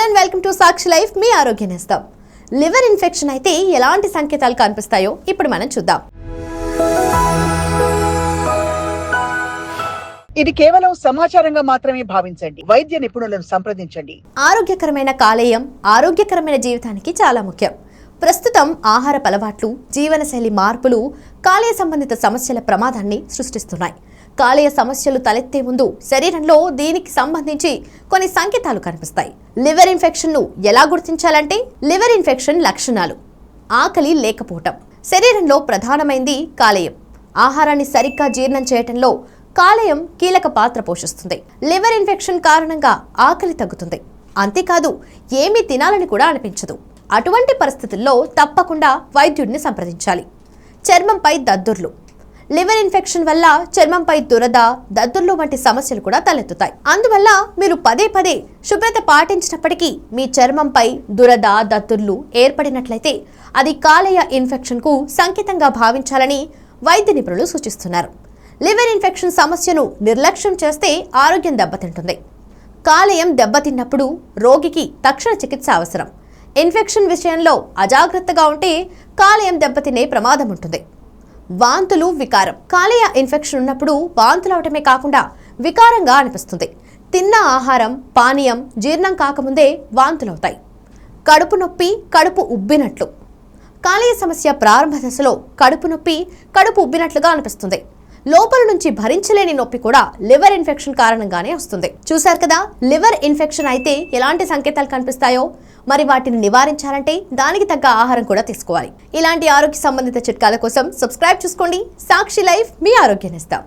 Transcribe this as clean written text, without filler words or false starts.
Hello and welcome to Sakshi life. మీ ఆరోగ్య నేస్తం. లివర్ ఇన్ఫెక్షన్ అయితే ఎలాంటి సంకేతాలు కనిపిస్తాయో ఇప్పుడు మనం చూద్దాం. ఇది కేవలం సమాచారంగా మాత్రమే భావించండి. వైద్య నిపుణులను సంప్రదించండి. ఆరోగ్యకరమైన కాలేయం ఆరోగ్యకరమైన జీవితానికి చాలా ముఖ్యం. ప్రస్తుతం ఆహారపు అలవాట్లు, జీవనశైలి మార్పులు కాలేయ సంబంధిత సమస్యల ప్రమాదాన్ని సృష్టిస్తున్నాయి. కాలేయ సమస్యలు తలెత్తే ముందు శరీరంలో దీనికి సంబంధించి కొన్ని సంకేతాలు కనిపిస్తాయి. లివర్ ఇన్ఫెక్షన్ ను ఎలా గుర్తించాలంటే, లివర్ ఇన్ఫెక్షన్ లక్షణాలు: ఆకలి లేకపోవటం. శరీరంలో ప్రధానమైంది కాలేయం. ఆహారాన్ని సరిగ్గా జీర్ణం చేయటంలో కాలేయం కీలక పాత్ర పోషిస్తుంది. లివర్ ఇన్ఫెక్షన్ కారణంగా ఆకలి తగ్గుతుంది, అంతేకాదు ఏమీ తినాలని కూడా అనిపించదు. అటువంటి పరిస్థితుల్లో తప్పకుండా వైద్యుడిని సంప్రదించాలి. చర్మంపై దద్దుర్లు. లివర్ ఇన్ఫెక్షన్ వల్ల చర్మంపై దురద, దద్దుర్లు వంటి సమస్యలు కూడా తలెత్తుతాయి. అందువల్ల మీరు పదే పదే శుభ్రత పాటించినప్పటికీ మీ చర్మంపై దురద, దద్దుర్లు ఏర్పడినట్లయితే అది కాలేయ ఇన్ఫెక్షన్ కు సంకేతంగా భావించాలని వైద్య నిపుణులు సూచిస్తున్నారు. లివర్ ఇన్ఫెక్షన్ సమస్యను నిర్లక్ష్యం చేస్తే ఆరోగ్యం దెబ్బతింటుంది. కాలేయం దెబ్బతిన్నప్పుడు రోగికి తక్షణ చికిత్స అవసరం. ఇన్ఫెక్షన్ విషయంలో అజాగ్రత్తగా ఉంటే కాలేయం దెబ్బతినే ప్రమాదం ఉంటుంది. వాంతులు, వికారం. కాలేయ ఇన్ఫెక్షన్ ఉన్నప్పుడు వాంతులు అవటమే కాకుండా వికారంగా అనిపిస్తుంది. తిన్న ఆహారం, పానీయం జీర్ణం కాకముందే వాంతులవుతాయి. కడుపు నొప్పి, కడుపు ఉబ్బినట్లు. కాలేయ సమస్య ప్రారంభ దశలో కడుపు నొప్పి, కడుపు ఉబ్బినట్లుగా అనిపిస్తుంది. లోపల నుంచి భరించలేని నొప్పి కూడా లివర్ ఇన్ఫెక్షన్ కారణంగానే వస్తుంది. చూశారు కదా, లివర్ ఇన్ఫెక్షన్ అయితే ఎలాంటి సంకేతాలు కనిపిస్తాయో. మరి వాటిని నివారించాలంటే దానికి తగ్గ ఆహారం కూడా తీసుకోవాలి. ఇలాంటి ఆరోగ్య సంబంధిత చిట్కాల కోసం సబ్స్క్రైబ్ చేసుకోండి. సాక్షి లైఫ్, మీ ఆరోగ్య నేస్తం.